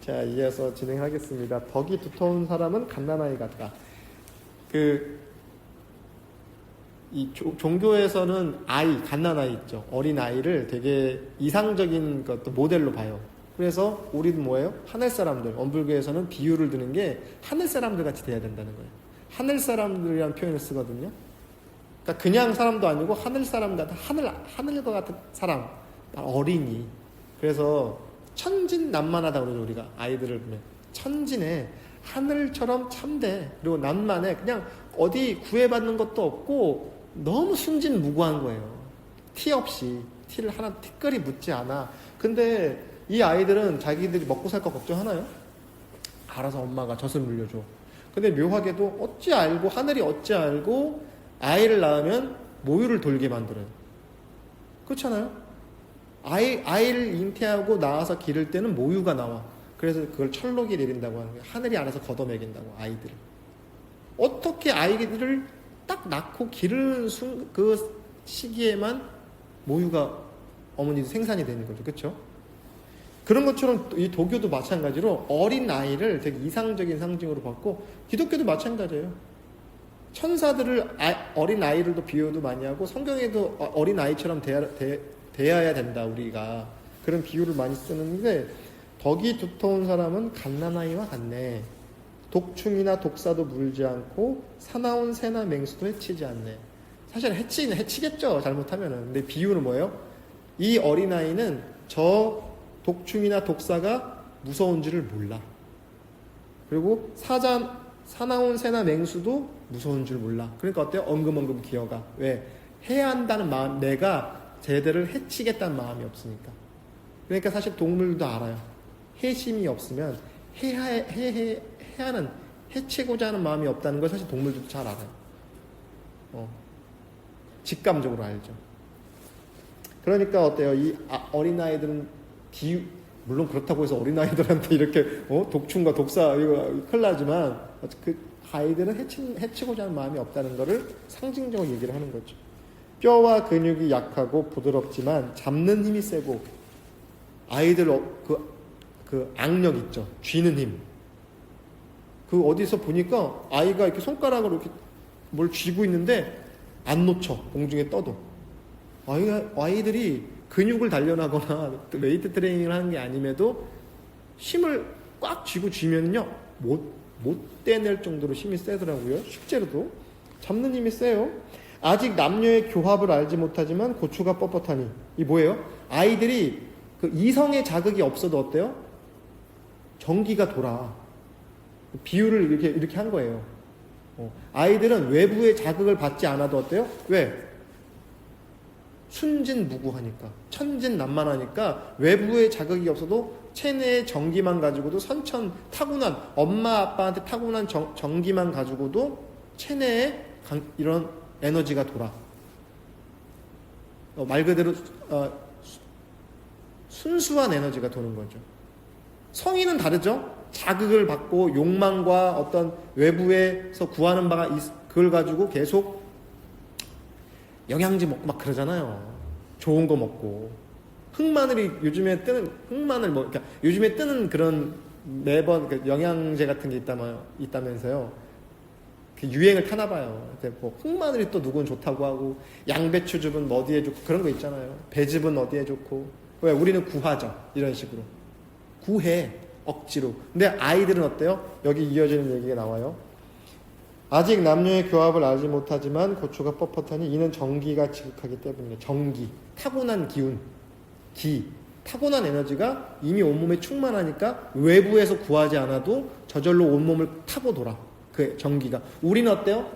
자, 이어서 진행하겠습니다. 덕이 두터운 사람은 갓난아이 같다. 종교에서는 갓난아이 있죠. 어린아이를 되게 이상적인 것도 모델로 봐요. 그래서 우리는 뭐예요? 하늘 사람들, 원불교에서는 비유를 드는 게 하늘 사람들 같이 돼야 된다는 거예요. 하늘 사람들이라는 표현을 쓰거든요. 그러니까 그냥 사람도 아니고 하늘 사람 같은, 하늘과 같은 사람, 어린이. 그래서 천진난만하다 그러죠, 우리가. 아이들을 보면. 천진에 하늘처럼 참대. 그리고 난만에 그냥 어디 구애받는 것도 없고 너무 순진무구한 거예요. 티 없이. 티를 하나 티끌이 묻지 않아. 근데 이 아이들은 자기들이 먹고 살 거 걱정하나요? 알아서 엄마가 젖을 물려줘. 근데 묘하게도 어찌 알고, 하늘이 어찌 알고 아이를 낳으면 모유를 돌게 만들어요. 그렇잖아요? 아이를 잉태하고 낳아서 기를 때는 모유가 나와. 그래서 그걸 철록이 내린다고 하는 거예요. 하늘이 알아서 걷어먹인다고, 아이들을. 어떻게 아이들을 딱 낳고 기르는 그 시기에만 모유가 어머니도 생산이 되는 거죠. 그렇죠? 그런 것처럼 이 도교도 마찬가지로 어린 아이를 되게 이상적인 상징으로 봤고, 기독교도 마찬가지예요. 천사들을 어린 아이들도 비유도 많이 하고, 성경에도 어린 아이처럼 대해야 된다, 우리가. 그런 비유를 많이 쓰는데, 덕이 두터운 사람은 갓난아이와 같네. 독충이나 독사도 물지 않고 사나운 새나 맹수도 해치지 않네. 사실 해치겠죠, 잘못하면은. 근데 비유는 뭐예요? 이 어린아이는 저 독충이나 독사가 무서운지를 몰라. 그리고 사나운 새나 맹수도 무서운 줄 몰라. 그러니까 어때요? 엉금엉금 기어가. 왜? 해야 한다는 마음, 내가 쟤들을 해치겠다는 마음이 없으니까. 그러니까 사실 동물도 알아요. 해심이 없으면 해치고자 하는 마음이 없다는 걸 사실 동물들도 잘 알아요. 직감적으로 알죠. 그러니까 어때요? 이 어린아이들은 물론 그렇다고 해서 어린아이들한테 이렇게 독충과 독사 이거 큰일 나지만, 그 아이들은 해치고자 하는 마음이 없다는 것을 상징적으로 얘기를 하는 거죠. 뼈와 근육이 약하고 부드럽지만 잡는 힘이 세고, 아이들 그 악력 있죠. 쥐는 힘. 그 어디서 보니까 아이가 이렇게 손가락으로 이렇게 뭘 쥐고 있는데 안 놓쳐. 공중에 떠도. 아이들이 근육을 단련하거나 웨이트 트레이닝을 하는 게 아님에도 힘을 꽉 쥐면요 못 떼낼 정도로 힘이 세더라고요. 실제로도 잡는 힘이 세요. 아직 남녀의 교합을 알지 못하지만 고추가 뻣뻣하니. 이 뭐예요? 아이들이 그 이성의 자극이 없어도 어때요? 전기가 돌아. 비유를 이렇게 한 거예요. 아이들은 외부의 자극을 받지 않아도 어때요? 왜? 순진무구하니까, 천진난만하니까 외부의 자극이 없어도 체내의 전기만 가지고도 타고난 엄마 아빠한테 타고난 전기만 가지고도 체내에 이런 에너지가 돌아. 말 그대로 순수한 에너지가 도는 거죠. 성인은 다르죠. 자극을 받고 욕망과 어떤 외부에서 구하는 바가 그걸 가지고 계속 영양제 먹고 막 그러잖아요. 좋은 거 먹고. 흑마늘이 요즘에 뜨는, 그러니까 요즘에 뜨는 그런 매번 영양제 같은 게 있다면서요. 그 유행을 타나 봐요. 뭐 흑마늘이 또 누군 좋다고 하고, 양배추즙은 어디에 좋고, 그런 거 있잖아요. 배즙은 어디에 좋고. 왜? 우리는 구하죠. 이런 식으로. 구해. 억지로. 근데 아이들은 어때요? 여기 이어지는 얘기가 나와요. 아직 남녀의 교합을 알지 못하지만 고추가 뻣뻣하니 이는 정기가 지극하기 때문이네. 정기, 타고난 기운, 타고난 에너지가 이미 온몸에 충만하니까 외부에서 구하지 않아도 저절로 온몸을 타고 돌아. 그 정기가. 우리는 어때요?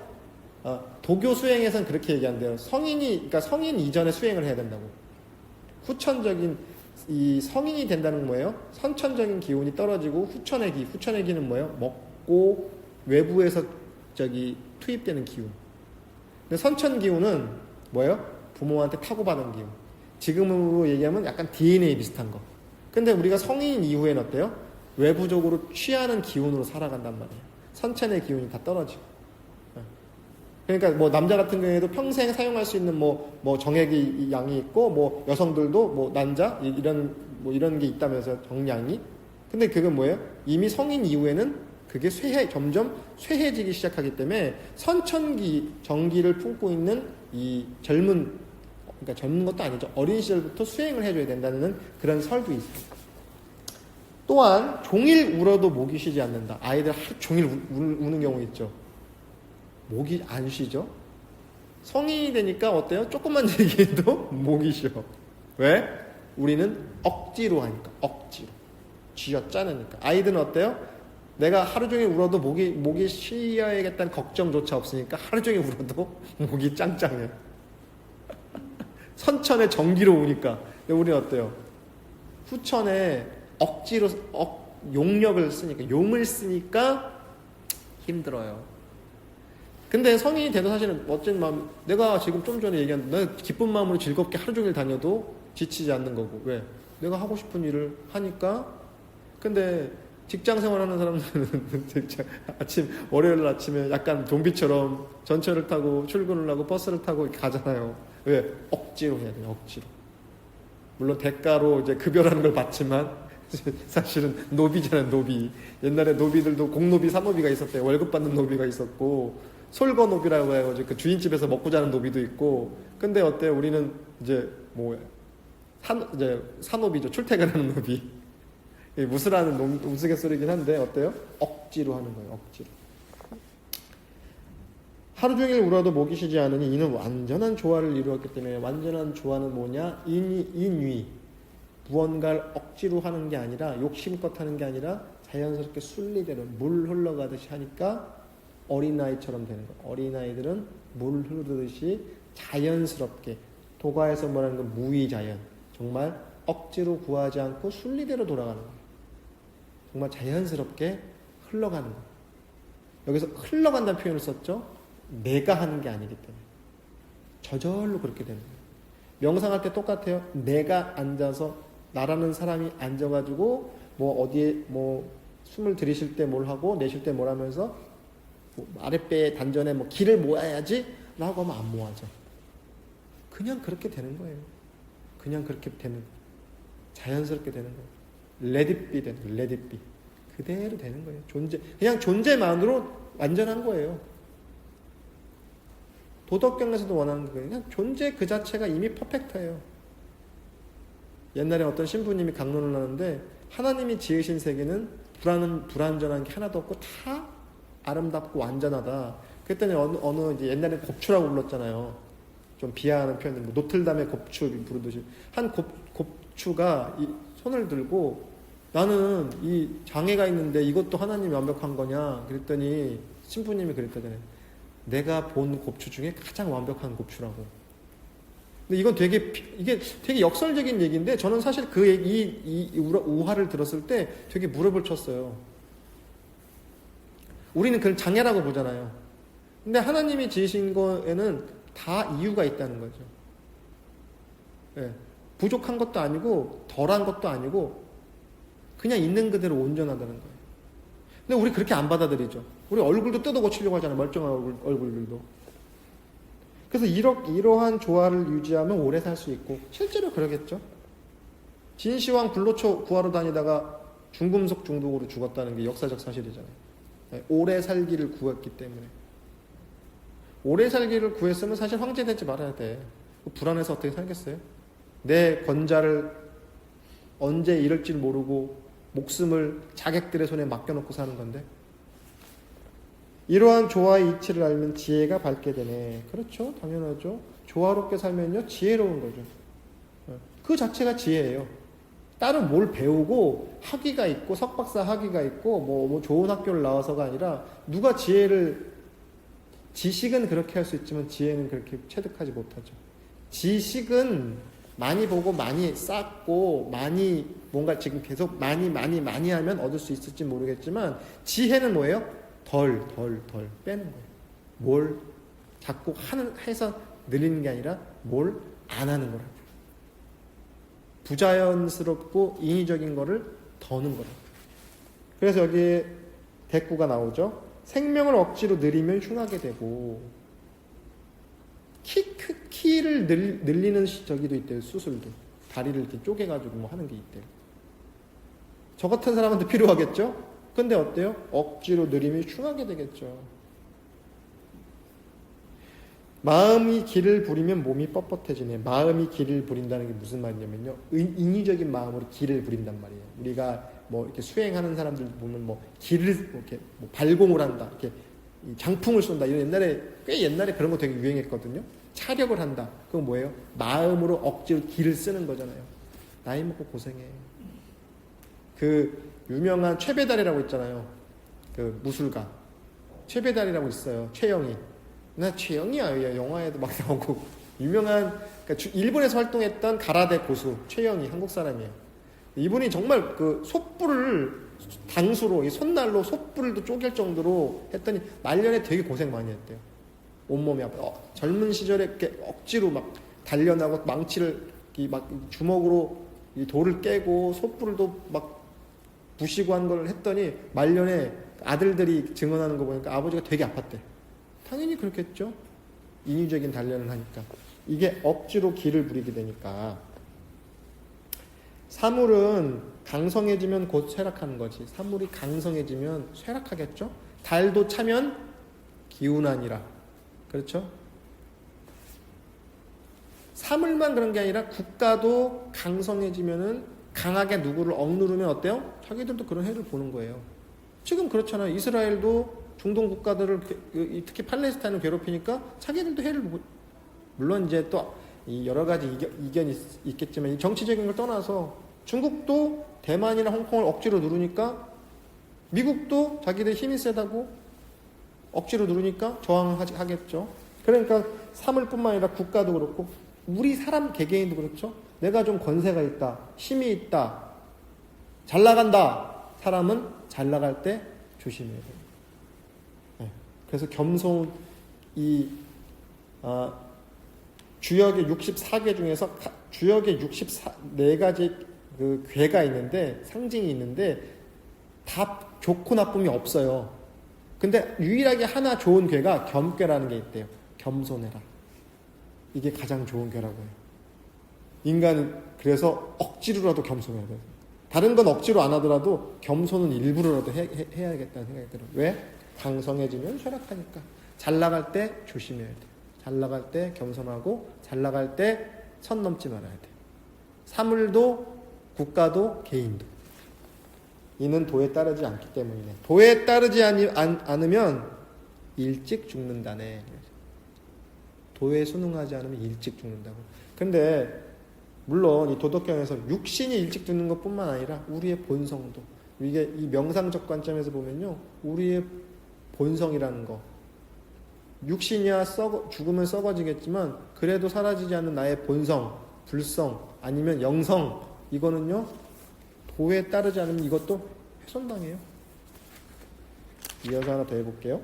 도교 수행에서는 그렇게 얘기한대요. 그러니까 성인 이전에 수행을 해야 된다고. 후천적인 이 성인이 된다는 건 뭐예요? 선천적인 기운이 떨어지고 후천의 기는 뭐예요? 먹고 외부에서 투입되는 기운. 근데 선천 기운은 뭐예요? 부모한테 타고받은 기운. 지금으로 얘기하면 약간 DNA 비슷한 거. 근데 우리가 성인 이후에는 어때요? 외부적으로 취하는 기운으로 살아간단 말이에요. 선천의 기운이 다 떨어지고. 그러니까 뭐 남자 같은 경우에도 평생 사용할 수 있는 뭐 정액의 양이 있고, 뭐 여성들도 뭐 난자 이런 게 있다면서 정량이. 근데 그건 뭐예요? 이미 성인 이후에는 그게 점점 쇠해지기 시작하기 때문에 선천기 정기를 품고 있는 이 그러니까 젊은 것도 아니죠. 어린 시절부터 수행을 해줘야 된다는 그런 설도 있습니다. 또한 종일 울어도 목이 쉬지 않는다. 아이들 하루 종일 우는 경우 있죠. 목이 안 쉬죠. 성인이 되니까 어때요? 조금만 얘기해도 목이 쉬어. 왜? 우리는 억지로 하니까. 억지로. 쥐어짜느니까. 아이들은 어때요? 내가 하루 종일 울어도 목이 쉬어야겠다는 걱정조차 없으니까 하루 종일 울어도 목이 짱짱해. 선천에 정기로 우니까. 우리는 어때요? 후천에 억지로 용력을 쓰니까, 용을 쓰니까 힘들어요. 근데 성인이 돼도 사실은 어쩐 마음, 내가 지금 좀 전에 얘기한, 내가 기쁜 마음으로 즐겁게 하루 종일 다녀도 지치지 않는 거고. 왜? 내가 하고 싶은 일을 하니까. 근데 직장 생활하는 사람들은 월요일 아침에 약간 좀비처럼 전철을 타고 출근을 하고 버스를 타고 가잖아요. 왜? 억지로 해야 돼요. 억지로. 물론 대가로 이제 급여라는 걸 받지만 사실은 노비잖아요. 노비. 옛날에 노비들도 공노비, 사노비가 있었대요. 월급 받는 노비가 있었고, 솔거노비라고 해가지고 그 주인집에서 먹고 자는 노비도 있고. 근데 어때요? 우리는 이제 이제 사노비죠. 출퇴근하는 노비. 무스라는 우스갯소리긴 한데 어때요? 억지로 하는 거예요. 억지로. 하루 종일 울어도 목이 쉬지 않으니 이는 완전한 조화를 이루었기 때문에, 완전한 조화는 뭐냐? 인위. 무언가를 억지로 하는 게 아니라, 욕심껏 하는 게 아니라 자연스럽게 순리대로 물 흘러가듯이 하니까 어린아이처럼 되는 거예요. 어린아이들은 물 흐르듯이 자연스럽게, 도가에서 말하는 건 무의자연, 정말 억지로 구하지 않고 순리대로 돌아가는 거예요. 정말 자연스럽게 흘러가는 거예요. 여기서 흘러간다는 표현을 썼죠. 내가 하는 게 아니기 때문에 저절로 그렇게 되는 거예요. 명상할 때 똑같아요. 내가 앉아서, 나라는 사람이 앉아가지고 어디에 숨을 들이쉴 때 뭘 하고 내쉴 때 뭘 하면서 아랫배에 단전에 기를 모아야지 라고 하면 안 모아져. 그냥 그렇게 되는 거예요. 그냥 그렇게 되는 거예요. 자연스럽게 되는 거예요. let it be 되는 거예요. let it be. 그대로 되는 거예요. 그냥 존재만으로 완전한 거예요. 도덕경에서도 원하는 거예요. 그냥 존재 그 자체가 이미 퍼펙트해요. 옛날에 어떤 신부님이 강론을 하는데, 하나님이 지으신 세계는 불완전한 게 하나도 없고 다 아름답고 완전하다. 그랬더니 어느 이제 옛날에 곱추라고 불렀잖아요. 좀 비하하는 표현은 노틀담의 곱추 부르듯이 한 곱추가 이 손을 들고, 나는 이 장애가 있는데 이것도 하나님이 완벽한 거냐? 그랬더니 신부님이 그랬다잖아요. 내가 본 곱추 중에 가장 완벽한 곱추라고. 근데 이게 되게 역설적인 얘기인데, 저는 사실 이 우화를 들었을 때 되게 무릎을 쳤어요. 우리는 그걸 장애라고 보잖아요. 근데 하나님이 지으신 거에는 다 이유가 있다는 거죠. 네. 부족한 것도 아니고 덜한 것도 아니고 그냥 있는 그대로 온전하다는 거예요. 근데 우리 그렇게 안 받아들이죠. 우리 얼굴도 뜯어 고치려고 하잖아요. 멀쩡한 얼굴들도. 그래서 이러한 조화를 유지하면 오래 살 수 있고, 실제로 그러겠죠. 진시황 불로초 구하러 다니다가 중금속 중독으로 죽었다는 게 역사적 사실이잖아요. 오래 살기를 구했기 때문에. 오래 살기를 구했으면 사실 황제 되지 말아야 돼. 불안해서 어떻게 살겠어요? 내 권자를 언제 잃을지 모르고 목숨을 자객들의 손에 맡겨놓고 사는 건데. 이러한 조화의 이치를 알면 지혜가 밝게 되네. 그렇죠. 당연하죠. 조화롭게 살면요 지혜로운 거죠. 그 자체가 지혜예요. 따로 뭘 배우고 학위가 있고 석박사 학위가 있고 뭐 좋은 학교를 나와서가 아니라, 누가 지식은 그렇게 할 수 있지만 지혜는 그렇게 체득하지 못하죠. 지식은 많이 보고 많이 쌓고 많이 뭔가 지금 계속 많이 하면 얻을 수 있을지 모르겠지만, 지혜는 뭐예요? 덜 빼는 거예요. 뭘 자꾸 해서 늘리는 게 아니라 뭘 안 하는 거라고. 부자연스럽고 인위적인 거를 더는 거라고. 그래서 여기에 대꾸가 나오죠. 생명을 억지로 늘리면 흉하게 되고, 키를 늘리는 저기도 있대요. 수술도. 다리를 이렇게 쪼개가지고 하는 게 있대요. 저 같은 사람한테 필요하겠죠? 근데 어때요? 억지로 느림이 충하게 되겠죠. 마음이 기를 부리면 몸이 뻣뻣해지네. 마음이 기를 부린다는 게 무슨 말이냐면요. 인위적인 마음으로 기를 부린단 말이에요. 우리가 뭐 이렇게 수행하는 사람들 보면 뭐 기를 이렇게 뭐 발공을 한다. 이렇게 장풍을 쏜다. 이런 꽤 옛날에 그런 거 되게 유행했거든요. 차력을 한다. 그건 뭐예요? 마음으로 억지로 기를 쓰는 거잖아요. 나이 먹고 고생해. 그 유명한 최배달이라고 있잖아요. 그 무술가. 최배달이라고 있어요. 최영희. 나 최영희야. 영화에도 막 나오고. 유명한, 그러니까 일본에서 활동했던 가라데 고수. 최영희. 한국 사람이에요. 이분이 정말 그 솥불을 당수로, 이 손날로 솥불도 쪼갤 정도로 했더니 말년에 되게 고생 많이 했대요. 온몸이 아파. 젊은 시절에 이렇게 억지로 막 단련하고 망치를 막 주먹으로 이 돌을 깨고 솥불도 막 부시고 한 걸 했더니 말년에 아들들이 증언하는 거 보니까 아버지가 되게 아팠대. 당연히 그렇겠죠. 인위적인 단련을 하니까. 이게 억지로 기를 부리게 되니까. 사물은 강성해지면 곧 쇠락하는 거지. 사물이 강성해지면 쇠락하겠죠. 달도 차면 기운하니라. 그렇죠? 사물만 그런 게 아니라 국가도 강성해지면은 강하게 누구를 억누르면 어때요? 자기들도 그런 해를 보는 거예요. 지금 그렇잖아요. 이스라엘도 중동 국가들을 특히 팔레스타인을 괴롭히니까 자기들도 해를 보고, 물론 이제 또 여러 가지 이견이 있겠지만 이 정치적인 걸 떠나서 중국도 대만이나 홍콩을 억지로 누르니까 미국도 자기들 힘이 세다고 억지로 누르니까 저항하겠죠. 그러니까 사물뿐만 아니라 국가도 그렇고 우리 사람 개개인도 그렇죠. 내가 좀 권세가 있다, 힘이 있다, 잘 나간다. 사람은 잘 나갈 때 조심해야 돼요. 네. 그래서 겸손 주역의 64개 중에서 주역의 64가지 그 괴가 있는데 상징이 있는데 다 좋고 나쁨이 없어요. 근데 유일하게 하나 좋은 괴가 겸괴라는 게 있대요. 겸손해라. 이게 가장 좋은 괴라고 해요. 인간은 그래서 억지로라도 겸손해야 돼요. 다른 건 억지로 안 하더라도 겸손은 일부러라도 해야겠다는 생각이 들어요. 왜? 강성해지면 쇠락하니까. 잘 나갈 때 조심해야 돼요. 잘 나갈 때 겸손하고 잘 나갈 때 선 넘지 말아야 돼요. 사물도 국가도 개인도. 이는 도에 따르지 않기 때문이네. 도에 따르지 않으면 일찍 죽는다네. 도에 순응하지 않으면 일찍 죽는다고. 근데 물론 이 도덕경에서 육신이 일찍 죽는 것뿐만 아니라 우리의 본성도, 이게 이 명상적 관점에서 보면요, 우리의 본성이라는 거, 육신이야 죽으면 썩어지겠지만 그래도 사라지지 않는 나의 본성, 불성 아니면 영성, 이거는요 도에 따르지 않으면 이것도 훼손당해요. 이어서 하나 더 해볼게요.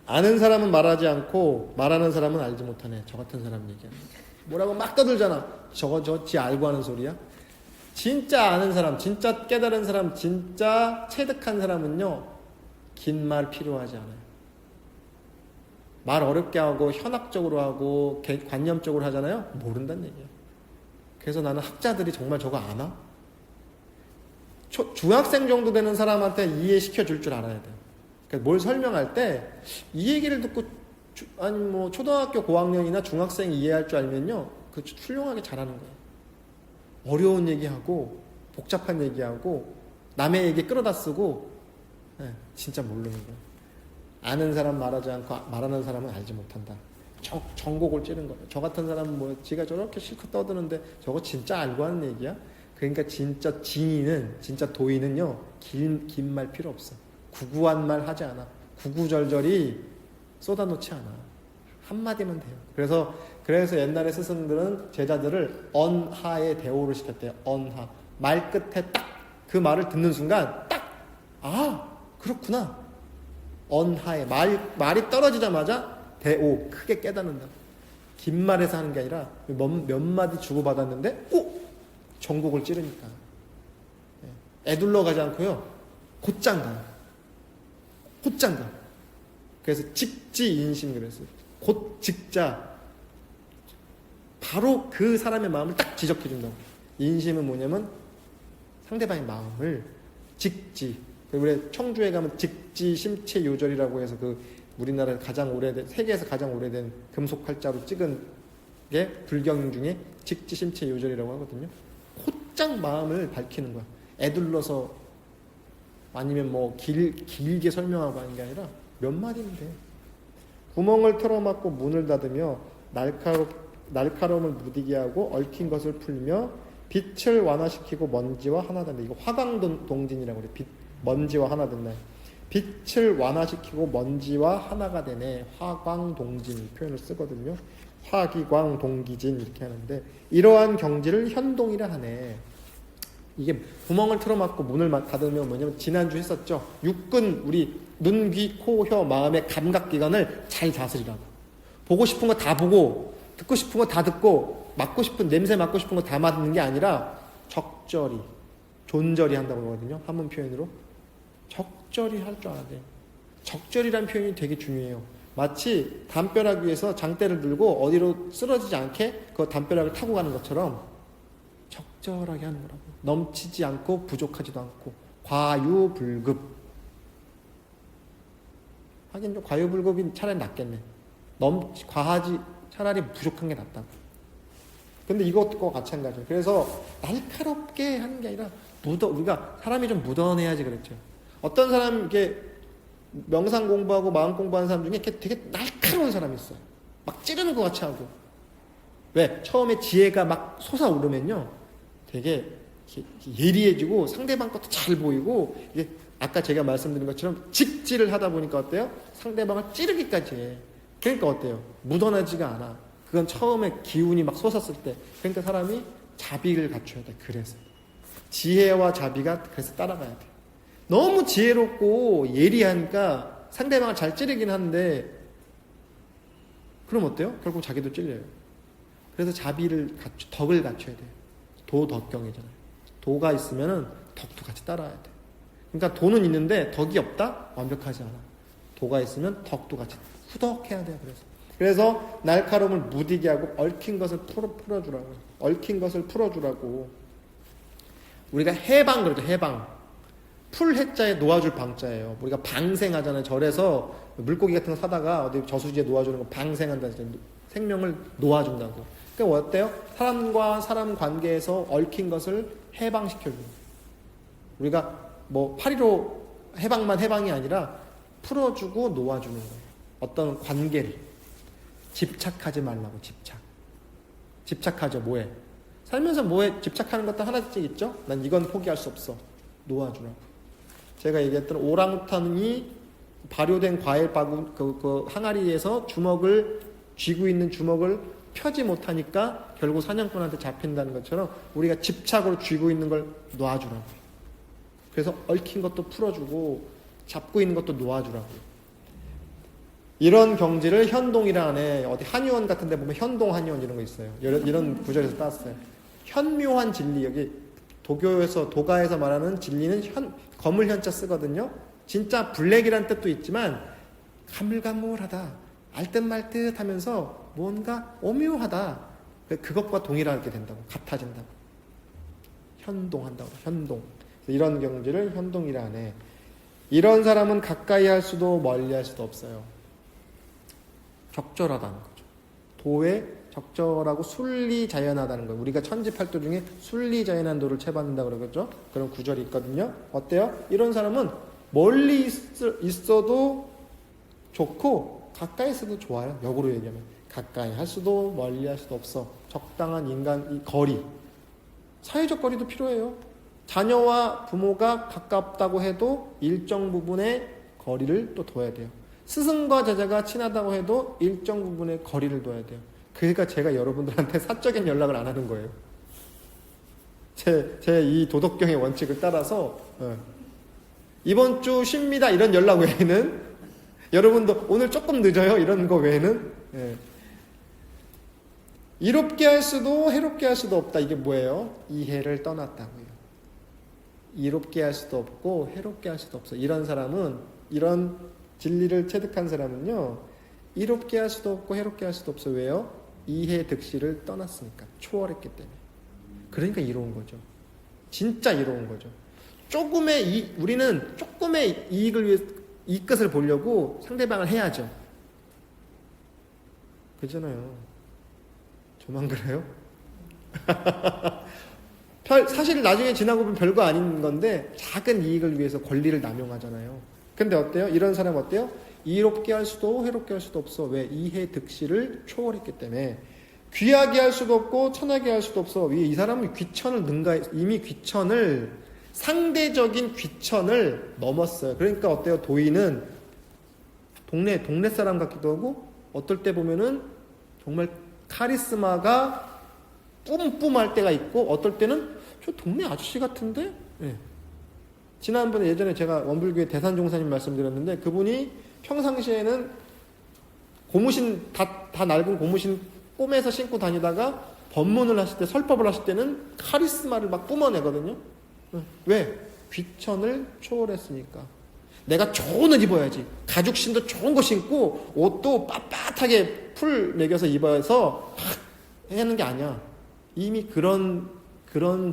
아는 사람은 말하지 않고 말하는 사람은 알지 못하네. 저 같은 사람 얘기하는 거. 뭐라고 막 떠들잖아. 저거 지 알고 하는 소리야. 진짜 아는 사람, 진짜 깨달은 사람, 진짜 체득한 사람은요 긴 말 필요하지 않아요. 말 어렵게 하고 현학적으로 하고 관념적으로 하잖아요. 모른다는 얘기예요. 그래서 나는 학자들이 정말 저거 아나? 중학생 정도 되는 사람한테 이해시켜 줄 줄 알아야 돼요. 그러니까 뭘 설명할 때 이 얘기를 듣고 아니 뭐 초등학교 고학년이나 중학생이 이해할 줄 알면요 그 훌륭하게 잘하는 거예요. 어려운 얘기하고 복잡한 얘기하고 남의 얘기 끌어다 쓰고 진짜 모르는 거예요. 아는 사람 말하지 않고 말하는 사람은 알지 못한다. 정곡을 찌른 거예요. 저 같은 사람은 뭐 지가 저렇게 실컷 떠드는데 저거 진짜 알고 하는 얘기야? 그러니까 진짜 진인은, 진짜 도인은요 긴 말 필요 없어. 구구한 말 하지 않아. 구구절절이 쏟아놓지 않아. 한마디면 돼요. 그래서 옛날에 스승들은 제자들을 언하의 대오를 시켰대요. 언하. 말 끝에 딱 그 말을 듣는 순간 딱 그렇구나. 언하의 말이 떨어지자마자 대오 크게 깨닫는다. 긴 말에서 하는 게 아니라 몇 마디 주고받았는데 정곡을 찌르니까 애둘러 가지 않고요 곧장 가요. 곧장 가. 그래서 직지인심 그랬어요. 곧 직자 바로 그 사람의 마음을 딱 지적해 준다고. 인심은 뭐냐면 상대방의 마음을 직지. 우리 청주에 가면 직지 심체 요절이라고 해서 그 우리나라 가장 오래된, 세계에서 가장 오래된 금속 활자로 찍은 게 불경 중에 직지 심체 요절이라고 하거든요. 곧장 마음을 밝히는 거야. 애둘러서 아니면 뭐 길게 설명하고 하는 게 아니라 몇 마디면 돼. 구멍을 틀어막고 문을 닫으며 날카로움을 무디게 하고 얽힌 것을 풀며 빛을 완화시키고 먼지와 하나 된다. 이거 화광동진이라고 그래. 먼지와 하나 된다. 빛을 완화시키고 먼지와 하나가 되네. 화광동진 표현을 쓰거든요. 화기광동기진 이렇게 하는데 이러한 경지를 현동이라 하네. 이게 구멍을 틀어막고 문을 닫으면 뭐냐면 지난주 했었죠. 육근 우리 눈, 귀, 코, 혀, 마음의 감각기관을 잘 다스리라고. 보고 싶은 거 다 보고 듣고 싶은 거 다 듣고 맡고 싶은 냄새 맡고 싶은 거 다 맡는 게 아니라 적절히 존절히 한다고 그러거든요. 한문 표현으로 적절히 할 줄 알아야 돼. 적절이란 표현이 되게 중요해요. 마치 담벼락 위에서 장대를 들고 어디로 쓰러지지 않게 그 담벼락을 타고 가는 것처럼 적절하게 하는 거라고. 넘치지 않고 부족하지도 않고 과유불급. 하긴 좀 과유불급이 차라리 낫겠네. 과하지 차라리 부족한 게 낫다고. 근데 이것과 마찬가지예요. 그래서 날카롭게 하는 게 아니라 우리가 사람이 좀 묻어내야지 그랬죠. 어떤 사람 이렇게 명상 공부하고 마음 공부하는 사람 중에 되게 날카로운 사람이 있어요. 막 찌르는 것 같이 하고. 왜? 처음에 지혜가 막 솟아오르면요. 되게 예리해지고 상대방 것도 잘 보이고 이게 아까 제가 말씀드린 것처럼 직지를 하다 보니까 어때요? 상대방을 찌르기까지 해. 그러니까 어때요? 묻어나지가 않아. 그건 처음에 기운이 막 솟았을 때. 그러니까 사람이 자비를 갖춰야 돼. 그래서 지혜와 자비가 그래서 따라가야 돼. 너무 지혜롭고 예리하니까 상대방을 잘 찌르긴 하는데 그럼 어때요? 결국 자기도 찔려요. 그래서 덕을 갖춰야 돼요. 도덕경이잖아요. 도가 있으면은 덕도 같이 따라야 돼. 그러니까 도는 있는데 덕이 없다? 완벽하지 않아. 도가 있으면 덕도 같이 후덕해야 돼요. 그래서 날카로움을 무디게 하고 얽힌 것을 풀어주라고. 얽힌 것을 풀어주라고. 우리가 해방 그러죠. 해방. 풀 해자에 놓아줄 방자예요. 우리가 방생하잖아요. 절에서 물고기 같은 거 사다가 어디 저수지에 놓아주는 거 방생한다. 생명을 놓아준다고. 그러니까 어때요? 사람과 사람 관계에서 얽힌 것을 해방시켜주는 거예요. 우리가 뭐 8.15 해방만 해방이 아니라 풀어주고 놓아주는 거예요. 어떤 관계를. 집착하지 말라고. 집착하죠. 뭐해? 살면서 뭐에 집착하는 것도 하나씩 있죠? 난 이건 포기할 수 없어. 놓아주라고. 제가 얘기했던 오랑우탄이 발효된 과일 바구 그 항아리에서 쥐고 있는 주먹을 펴지 못하니까 결국 사냥꾼한테 잡힌다는 것처럼 우리가 집착으로 쥐고 있는 걸 놔주라고. 그래서 얽힌 것도 풀어주고 잡고 있는 것도 놓아주라고. 이런 경지를 현동이라 하네. 어디 한의원 같은 데 보면 현동 한의원 이런 거 있어요. 이런 구절에서 땄어요. 현묘한 진리. 여기 도가에서 말하는 진리는 거물 현자 쓰거든요. 진짜 블랙이란 뜻도 있지만 가물가물하다. 알듯 말듯 하면서 뭔가 오묘하다. 그것과 동일하게 된다고. 같아진다고. 현동한다고. 현동. 이런 경지를 현동이라 하네. 이런 사람은 가까이 할 수도 멀리 할 수도 없어요. 적절하다는 거죠. 도에 적절하고 순리자연하다는 거예요. 우리가 천지팔도 중에 순리자연한 도를 채받는다고 그러겠죠. 그런 구절이 있거든요. 어때요? 이런 사람은 멀리 있어도 좋고 가까이 있어도 좋아요. 역으로 얘기하면 가까이 할 수도 멀리 할 수도 없어. 적당한 인간 거리. 사회적 거리도 필요해요. 자녀와 부모가 가깝다고 해도 일정 부분의 거리를 또 둬야 돼요. 스승과 제자가 친하다고 해도 일정 부분의 거리를 둬야 돼요. 그러니까 제가 여러분들한테 사적인 연락을 안 하는 거예요. 제 이 도덕경의 원칙을 따라서 이번 주 쉽니다 이런 연락 외에는 여러분도 오늘 조금 늦어요 이런 거 외에는 이롭게 할 수도 해롭게 할 수도 없다. 이게 뭐예요? 이해를 떠났다고요. 이롭게 할 수도 없고 해롭게 할 수도 없어. 이런 사람은 이런 진리를 체득한 사람은요. 이롭게 할 수도 없고 해롭게 할 수도 없어. 왜요? 이해 득실을 떠났으니까. 초월했기 때문에. 그러니까 이로운 거죠. 진짜 이로운 거죠. 우리는 조금의 이익을 위해 이끝을 보려고 상대방을 해야죠. 그렇잖아요. 저만 그래요? 사실 나중에 지나고 보면 별거 아닌 건데 작은 이익을 위해서 권리를 남용하잖아요. 근데 어때요? 이런 사람 어때요? 이롭게 할 수도 해롭게 할 수도 없어. 왜? 이해 득실을 초월했기 때문에. 귀하게 할 수도 없고 천하게 할 수도 없어. 이 사람은 이미 상대적인 귀천을 넘었어요. 그러니까 어때요? 도인은 동네 사람 같기도 하고 어떨 때 보면은 정말 카리스마가 뿜뿜할 때가 있고 어떨 때는 저 동네 아저씨 같은데? 네. 지난번에 예전에 제가 원불교의 대산종사님 말씀드렸는데 그분이 평상시에는 고무신 다 낡은 고무신 꿰매서 신고 다니다가 법문을 하실 때 설법을 하실 때는 카리스마를 막 뿜어내거든요. 왜? 귀천을 초월했으니까. 내가 좋은 옷 입어야지. 가죽신도 좋은 거 신고 옷도 빳빳하게 풀 매겨서 입어서 하는 게 아니야. 이미 그런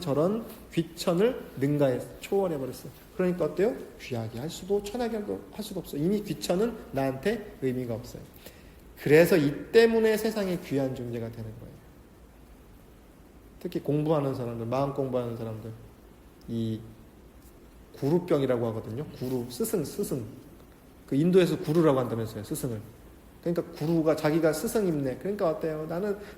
저런 귀천을 능가해서 초월해버렸어. 그러니까 어때요? 귀하게 할 수도 천하게 할 수도 없어. 이미 귀천은 나한테 의미가 없어요. 그래서 이 때문에 세상에 귀한 존재가 되는 거예요. 특히 공부하는 사람들, 마음 공부하는 사람들, 이 구루병이라고 하거든요. 구루, 스승. 그 인도에서 구루라고 한다면서요, 스승을. 그러니까 구루가 자기가 스승입네. 그러니까 어때요?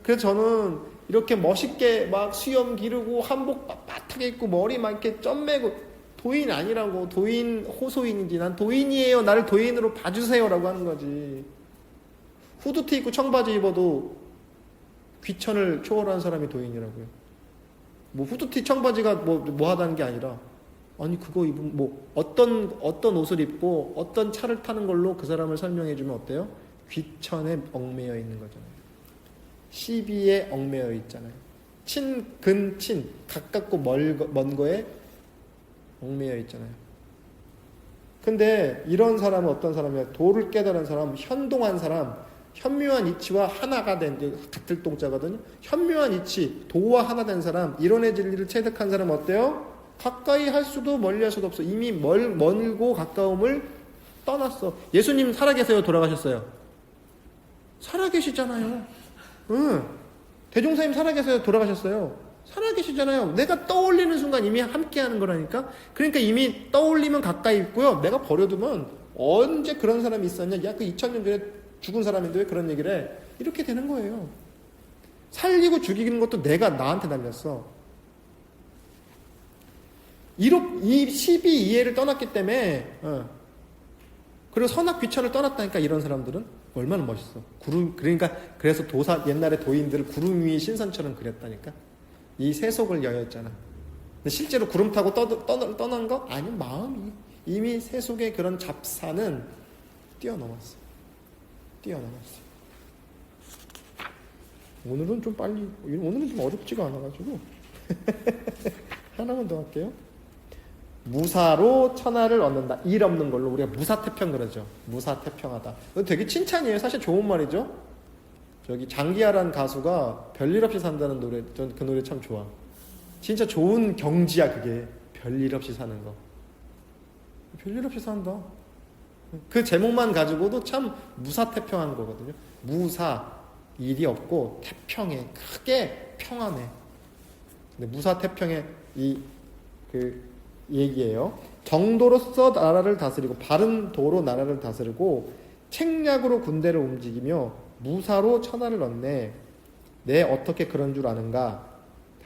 그래서 저는 이렇게 멋있게 막 수염 기르고 한복 빳빳하게 입고 머리 막 이렇게 점 매고 도인 아니라고. 도인 호소인인지 난 도인이에요. 나를 도인으로 봐주세요라고 하는 거지. 후드티 입고 청바지 입어도 귀천을 초월한 사람이 도인이라고요. 뭐 후드티 청바지가 뭐 하다는 게 아니라 아니 그거 입으면 뭐 어떤 옷을 입고 어떤 차를 타는 걸로 그 사람을 설명해 주면 어때요? 귀천에 얽매여 있는 거잖아요. 시비에 얽매여 있잖아요. 친 가깝고 먼 거에 얽매여 있잖아요. 근데 이런 사람은 어떤 사람이야? 도를 깨달은 사람, 현동한 사람, 현묘한 이치와 하나가 된, 같을 동자거든요. 현묘한 이치, 도와 하나 된 사람, 이론의 진리를 체득한 사람 어때요? 가까이 할 수도 멀리 할 수도 없어. 이미 멀고 가까움을 떠났어. 예수님 살아계세요? 돌아가셨어요? 살아계시잖아요. 대종사님 살아계세요? 돌아가셨어요? 살아계시잖아요. 내가 떠올리는 순간 이미 함께하는 거라니까. 그러니까 이미 떠올리면 가까이 있고요. 내가 버려두면 언제 그런 사람이 있었냐? 야, 그 2000년 전에 죽은 사람인데 왜 그런 얘기를 해? 이렇게 되는 거예요. 살리고 죽이는 것도 내가 나한테 달렸어. 이 12이해를 떠났기 때문에 그리고 선악 귀천을 떠났다니까. 이런 사람들은 얼마나 멋있어. 그러니까 그래서 옛날에 도인들을 구름 위의 신선처럼 그렸다니까. 이 세속을 여였잖아. 근데 실제로 구름 타고 떠난 거? 아니, 마음이 이미 세속의 그런 잡사는 뛰어넘었어. 오늘은 좀 어렵지가 않아가지고 하나만 더 할게요. 무사로 천하를 얻는다. 일 없는 걸로 우리가 무사태평 그러죠. 무사태평하다. 되게 칭찬이에요. 사실 좋은 말이죠. 저기 장기하란 가수가 별일 없이 산다는 노래, 전 그 노래 참 좋아. 진짜 좋은 경지야 그게. 별일 없이 사는 거. 별일 없이 산다. 그 제목만 가지고도 참 무사태평한 거거든요. 무사, 일이 없고 태평해. 크게 평안해. 근데 무사태평의 그 얘기예요. 정도로서 나라를 다스리고 바른 도로 나라를 다스리고 책략으로 군대를 움직이며 무사로 천하를 얻네. 내 어떻게 그런 줄 아는가?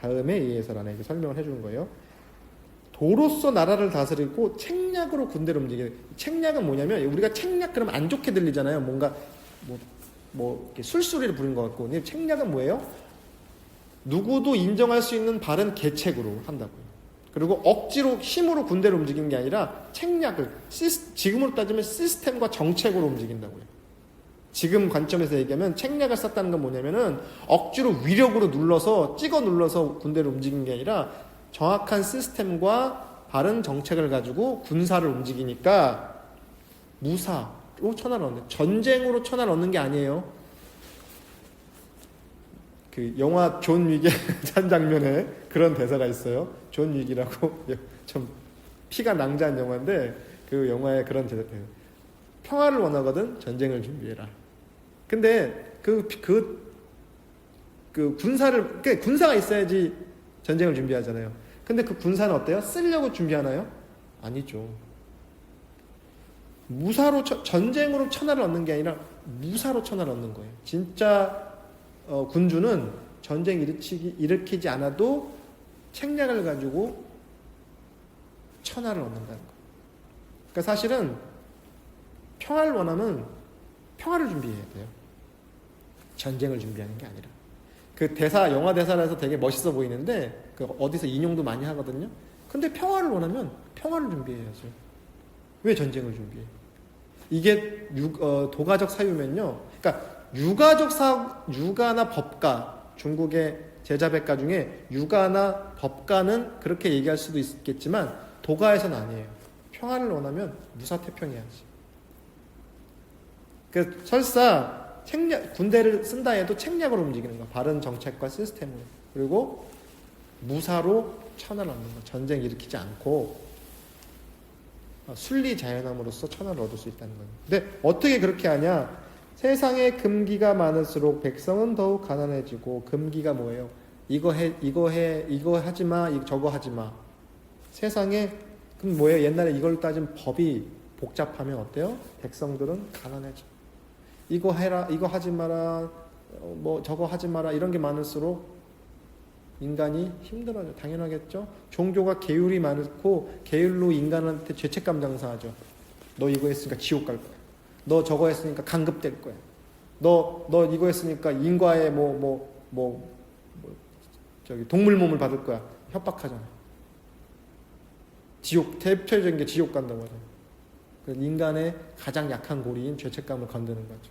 다음에 이해서라는 이렇게 설명을 해주는 거예요. 도로서 나라를 다스리고 책략으로 군대를 움직이는. 책략은 뭐냐면 우리가 책략 그러면 안 좋게 들리잖아요. 뭔가 이렇게 술수리를 부린 것 같고. 근데 책략은 뭐예요? 누구도 인정할 수 있는 바른 계책으로 한다고요. 그리고 억지로 힘으로 군대를 움직이는 게 아니라 책략을 지금으로 따지면 시스템과 정책으로 움직인다고요. 지금 관점에서 얘기하면 책략을 썼다는 건 뭐냐면은 억지로 위력으로 찍어 눌러서 군대를 움직이는 게 아니라 정확한 시스템과 바른 정책을 가지고 군사를 움직이니까 무사로 천하를 얻는, 전쟁으로 천하를 얻는 게 아니에요. 그 영화 존 윅의 한 장면에 그런 대사가 있어요. 존 윅이라고 좀 피가 낭자한 영화인데 그 영화에 그런 대사. 평화를 원하거든 전쟁을 준비해라. 근데 그 군사가 있어야지 전쟁을 준비하잖아요. 근데 그 군사는 어때요? 쓰려고 준비하나요? 아니죠. 무사로 전쟁으로 천하를 얻는 게 아니라 무사로 천하를 얻는 거예요. 진짜 군주는 전쟁 일으키지 않아도 책략을 가지고 천하를 얻는다는 거예요. 그러니까 사실은 평화를 원하면 평화를 준비해야 돼요. 전쟁을 준비하는 게 아니라. 그 대사, 영화 대사라서 되게 멋있어 보이는데 그 어디서 인용도 많이 하거든요. 근데 평화를 원하면 평화를 준비해야죠. 왜 전쟁을 준비해? 이게 도가적 사유면요. 그러니까 유가나 법가, 중국의 제자백가 중에 유가나 법가는 그렇게 얘기할 수도 있겠지만 도가에서는 아니에요. 평화를 원하면 무사태평해야지. 그 설사 군대를 쓴다 해도 책략으로 움직이는 거. 바른 정책과 시스템으로. 그리고 무사로 천하를 얻는 거. 전쟁 일으키지 않고 순리자연함으로써 천하를 얻을 수 있다는 거예요. 근데 어떻게 그렇게 하냐? 세상에 금기가 많을수록 백성은 더욱 가난해지고, 금기가 뭐예요? 이거 하지 마, 저거 하지 마. 세상에 그럼 뭐예요? 옛날에 이걸 따진 법이 복잡하면 어때요? 백성들은 가난해져. 이거 해라, 이거 하지 마라, 뭐 저거 하지 마라, 이런 게 많을수록 인간이 힘들어져. 당연하겠죠? 종교가 계율이 많고 계율로 인간한테 죄책감 장사하죠. 너 이거 했으니까 지옥 갈 거야. 너 저거 했으니까 강급될 거야. 너 이거 했으니까 인과의 저기 동물 몸을 받을 거야. 협박하잖아. 지옥, 대표적인 게 지옥 간다고 하잖아. 그래서 인간의 가장 약한 고리인 죄책감을 건드는 거죠.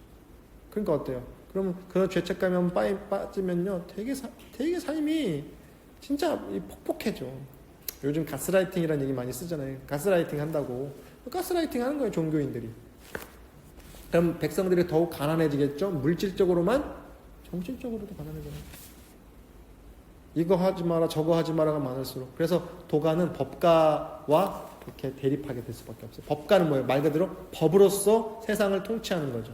그러니까 어때요? 그러면 그 죄책감이 한번 빠지면요, 되게 삶이 진짜 폭폭해져. 요즘 가스라이팅이라는 얘기 많이 쓰잖아요. 가스라이팅 한다고. 가스라이팅 하는 거예요, 종교인들이. 그럼 백성들이 더욱 가난해지겠죠? 물질적으로만, 정신적으로도 가난해져요. 이거 하지 마라, 저거 하지 마라가 많을수록. 그래서 도가는 법가와 이렇게 대립하게 될 수밖에 없어요. 법가는 뭐예요? 말 그대로 법으로서 세상을 통치하는 거죠.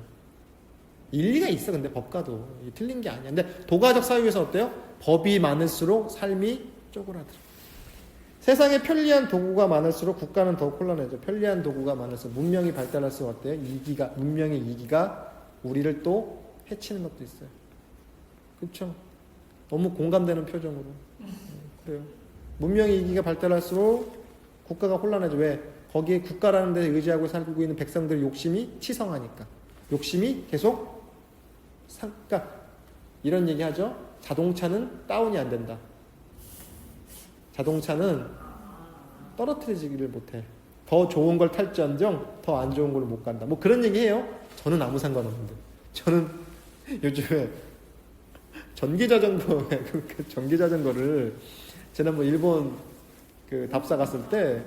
일리가 있어. 근데 법가도 틀린 게 아니야. 근데 도가적 사유에서 어때요? 법이 많을수록 삶이 쪼그라들어. 세상에 편리한 도구가 많을수록 국가는 더 혼란해져. 편리한 도구가 많을수록 문명이 발달할수록 어때요? 문명의 이기가 우리를 또 해치는 것도 있어요. 그렇죠? 너무 공감되는 표정으로. 그래요. 문명의 이기가 발달할수록 국가가 혼란해져. 왜? 거기에 국가라는 데 의지하고 살고 있는 백성들의 욕심이 치성하니까. 욕심이 계속 그러니까 이런 얘기 하죠. 자동차는 다운이 안 된다. 자동차는 떨어뜨리지를 못해. 더 좋은 걸 탈지언정 더 안 좋은 걸로 못 간다. 뭐 그런 얘기 해요. 저는 아무 상관없는데. 저는 요즘에 전기자전거를 지난번 일본 그 답사 갔을 때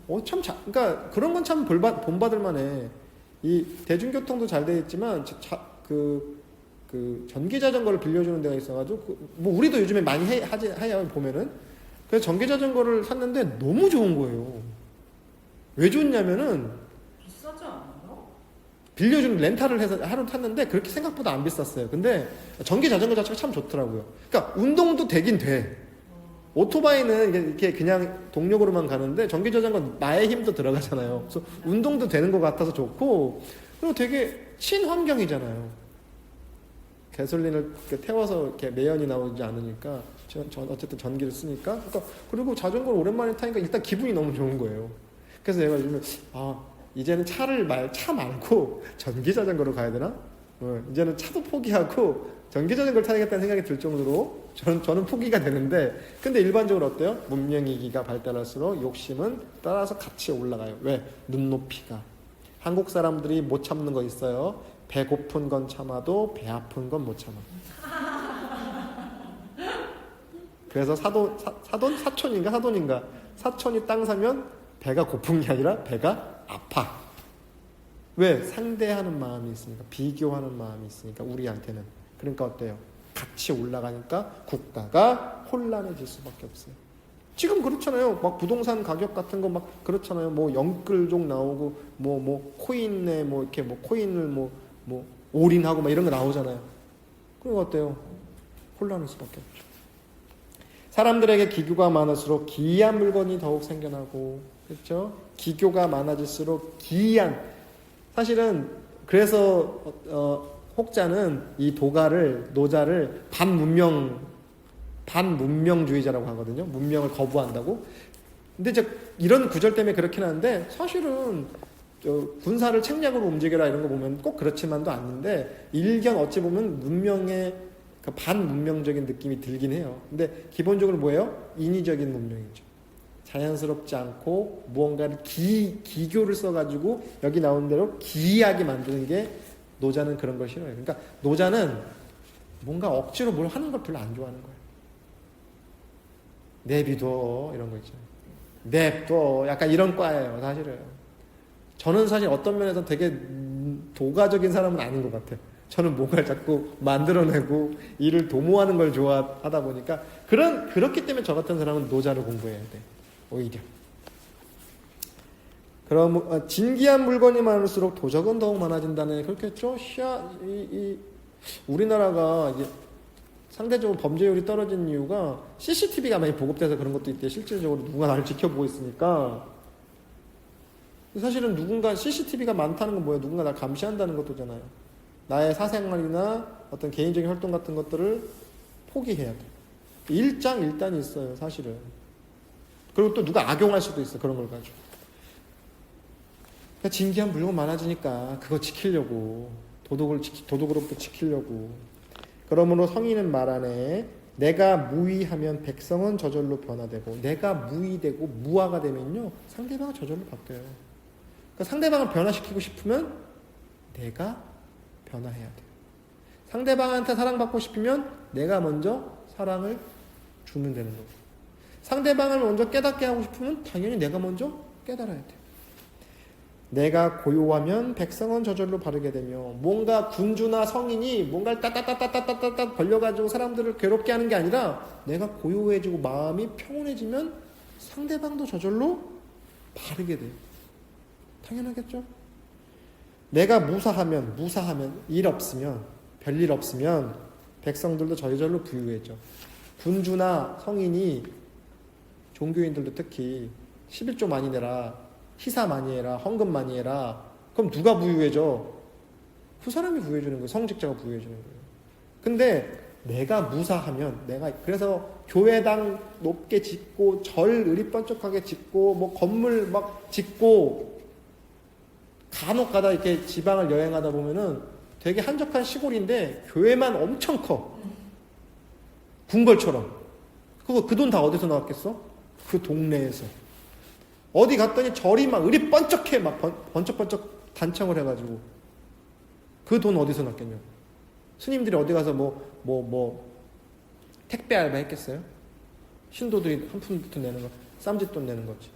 그러니까 그런 건 참 본받을 만해. 이 대중교통도 잘 돼 있지만 그 전기자전거를 빌려주는 데가 있어가지고 뭐 우리도 요즘에 많이 해야 보면은. 그래서 전기자전거를 샀는데 너무 좋은 거예요. 왜 좋냐면은 비싸지 않아요? 빌려주는 렌탈을 해서 하루 탔는데 그렇게 생각보다 안 비쌌어요. 근데 전기자전거 자체가 참 좋더라고요. 그러니까 운동도 되긴 돼. 오토바이는 이렇게 그냥 동력으로만 가는데 전기자전거는 나의 힘도 들어가잖아요. 그래서 운동도 되는 것 같아서 좋고, 그리고 되게 친환경이잖아요. 가솔린을 태워서 이렇게 매연이 나오지 않으니까 어쨌든 전기를 쓰니까. 그리고 자전거를 오랜만에 타니까 일단 기분이 너무 좋은 거예요. 그래서 내가 요즘에 이제는 차 말고 전기자전거로 가야 되나? 이제는 차도 포기하고 전기자전거를 타야겠다는 생각이 들 정도로 저는 포기가 되는데, 근데 일반적으로 어때요? 문명이기가 발달할수록 욕심은 따라서 같이 올라가요. 왜? 눈높이가. 한국 사람들이 못 참는 거 있어요. 배고픈 건 참아도 배 아픈 건 못 참아. 그래서 사촌이 땅 사면 배가 고픈 게 아니라 배가 아파. 왜? 상대하는 마음이 있으니까, 비교하는 마음이 있으니까, 우리한테는. 그러니까 어때요? 같이 올라가니까 국가가 혼란해질 수밖에 없어요. 지금 그렇잖아요. 막 부동산 가격 같은 거 막 그렇잖아요. 뭐 영끌족 나오고 뭐 코인에 뭐 이렇게 뭐 코인을 뭐 올인하고 막 이런 거 나오잖아요. 그럼 어때요? 혼란할 수밖에 없죠. 사람들에게 기교가 많을수록 기이한 물건이 더욱 생겨나고, 그렇죠? 기교가 많아질수록 기이한, 사실은 그래서 혹자는 이 노자를 반문명주의자라고 하거든요. 문명을 거부한다고. 근데 이제 이런 구절 때문에 그렇긴 한데, 사실은 군사를 책략으로 움직여라 이런 거 보면 꼭 그렇지만도 않는데, 일견 어찌 보면 문명의 그 반문명적인 느낌이 들긴 해요. 근데 기본적으로 뭐예요? 인위적인 문명이죠. 자연스럽지 않고 무언가를 기교를 써가지고 여기 나온 대로 기이하게 만드는 게, 노자는 그런 걸 싫어해요. 그러니까 노자는 뭔가 억지로 뭘 하는 걸 별로 안 좋아하는 거예요. 내비둬 이런 거 있죠. 냅둬 약간 이런 과예요, 사실은. 저는 사실 어떤 면에서 되게 도가적인 사람은 아닌 것 같아요. 저는 뭔가를 자꾸 만들어내고 일을 도모하는 걸 좋아하다 보니까 그렇기 때문에 저 같은 사람은 노자를 공부해야 돼, 오히려. 그럼 진기한 물건이 많을수록 도적은 더욱 많아진다네. 그렇겠죠? 우리나라가 이제 상대적으로 범죄율이 떨어진 이유가 CCTV가 많이 보급돼서 그런 것도 있대. 실질적으로 누군가 나를 지켜보고 있으니까. 사실은 누군가 CCTV가 많다는 건 뭐예요? 누군가 나를 감시한다는 것도잖아요. 나의 사생활이나 어떤 개인적인 활동 같은 것들을 포기해야 돼. 일장일단이 있어요, 사실은. 그리고 또 누가 악용할 수도 있어, 그런 걸 가지고. 그러니까 진기한 물건 많아지니까 그거 지키려고, 도덕으로부터 지키려고. 그러므로 성인은 말하네. 내가 무의하면 백성은 저절로 변화되고, 내가 무의되고 무화가 되면요, 상대방은 저절로 바뀌어요. 그러니까 상대방을 변화시키고 싶으면 내가 변화해야 돼요. 상대방한테 사랑받고 싶으면 내가 먼저 사랑을 주면 되는 거고, 상대방을 먼저 깨닫게 하고 싶으면 당연히 내가 먼저 깨달아야 돼요. 내가 고요하면 백성은 저절로 바르게 되며, 뭔가 군주나 성인이 뭔가를 따따따따따따따 벌려가지고 사람들을 괴롭게 하는 게 아니라 내가 고요해지고 마음이 평온해지면 상대방도 저절로 바르게 돼요. 당연하겠죠? 내가 무사하면 일 없으면, 별일 없으면 백성들도 저절로 부유해져. 군주나 성인이, 종교인들도 특히 11조 많이 내라, 희사 많이 해라, 헌금 많이 해라. 그럼 누가 부유해져? 그 사람이 부유해지는 거예요. 성직자가 부유해지는 거예요. 근데 내가 무사하면, 그래서 교회당 높게 짓고 절 의리번쩍하게 짓고 뭐 건물 막 짓고, 간혹 가다 이렇게 지방을 여행하다 보면은 되게 한적한 시골인데 교회만 엄청 커. 궁궐처럼. 그 돈 다 어디서 나왔겠어? 그 동네에서. 어디 갔더니 절이 막 의리번쩍해. 막 번쩍번쩍 단청을 해가지고. 그 돈 어디서 났겠냐고. 스님들이 어디 가서 택배 알바 했겠어요? 신도들이 한 푼부터 내는 거, 쌈짓돈 내는 거지.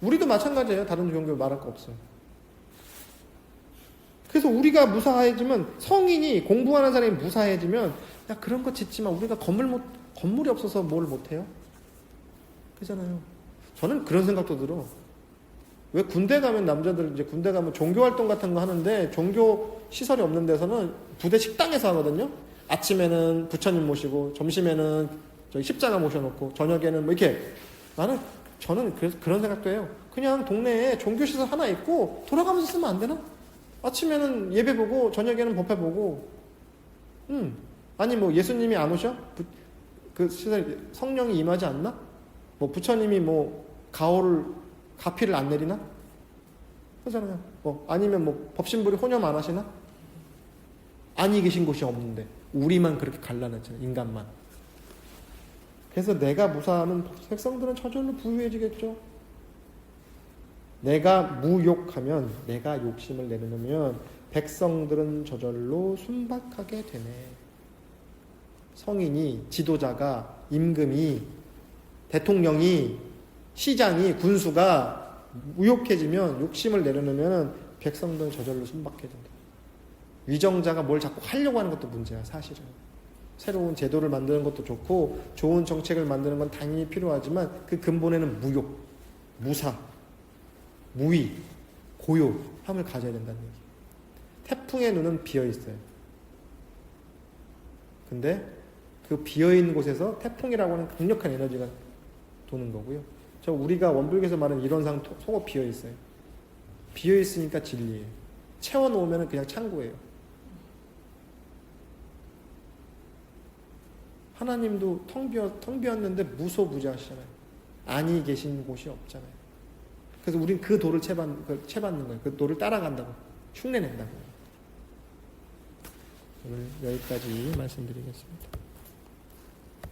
우리도 마찬가지예요. 다른 종교 말할 거 없어요. 그래서 우리가 무사해지면, 성인이 공부하는 사람이 무사해지면, 야 그런 거 짓지만 우리가 건물이 없어서 뭘 못해요? 그잖아요. 저는 그런 생각도 들어. 왜 군대 가면 남자들 이제 군대 가면 종교 활동 같은 거 하는데, 종교 시설이 없는 데서는 부대 식당에서 하거든요. 아침에는 부처님 모시고, 점심에는 저기 십자가 모셔놓고, 저녁에는 뭐 이렇게. 저는 그래서 그런 생각도 해요. 그냥 동네에 종교 시설 하나 있고 돌아가면서 쓰면 안 되나? 아침에는 예배 보고 저녁에는 법회 보고. 아니 뭐 예수님이 안 오셔? 그 시설 성령이 임하지 않나? 뭐 부처님이 뭐 가피를 안 내리나? 그러잖아요. 아니면 뭐 법신불이 혼염 안 하시나? 아니 계신 곳이 없는데 우리만 그렇게 갈라놨잖아요. 인간만. 그래서 내가 무사하면 백성들은 저절로 부유해지겠죠. 내가 무욕하면, 내가 욕심을 내려놓으면 백성들은 저절로 순박하게 되네. 성인이, 지도자가, 임금이, 대통령이, 시장이, 군수가 무욕해지면, 욕심을 내려놓으면 백성들은 저절로 순박해진다. 위정자가 뭘 자꾸 하려고 하는 것도 문제야, 사실은. 새로운 제도를 만드는 것도 좋고 좋은 정책을 만드는 건 당연히 필요하지만 그 근본에는 무욕, 무사, 무위, 고요함을 가져야 된다는 얘기. 태풍의 눈은 비어 있어요. 근데 그 비어 있는 곳에서 태풍이라고 하는 강력한 에너지가 도는 거고요. 저 우리가 원불교에서 말하는 이론상 속옷 비어 있어요. 비어 있으니까 진리예요. 채워 놓으면 그냥 창고예요. 하나님도 텅 비었는데 무소부자하시잖아요. 안이 계신 곳이 없잖아요. 그래서 우린 그 도를 채받는 거예요. 그 도를 따라간다고. 흉내낸다고. 오늘 여기까지 말씀드리겠습니다.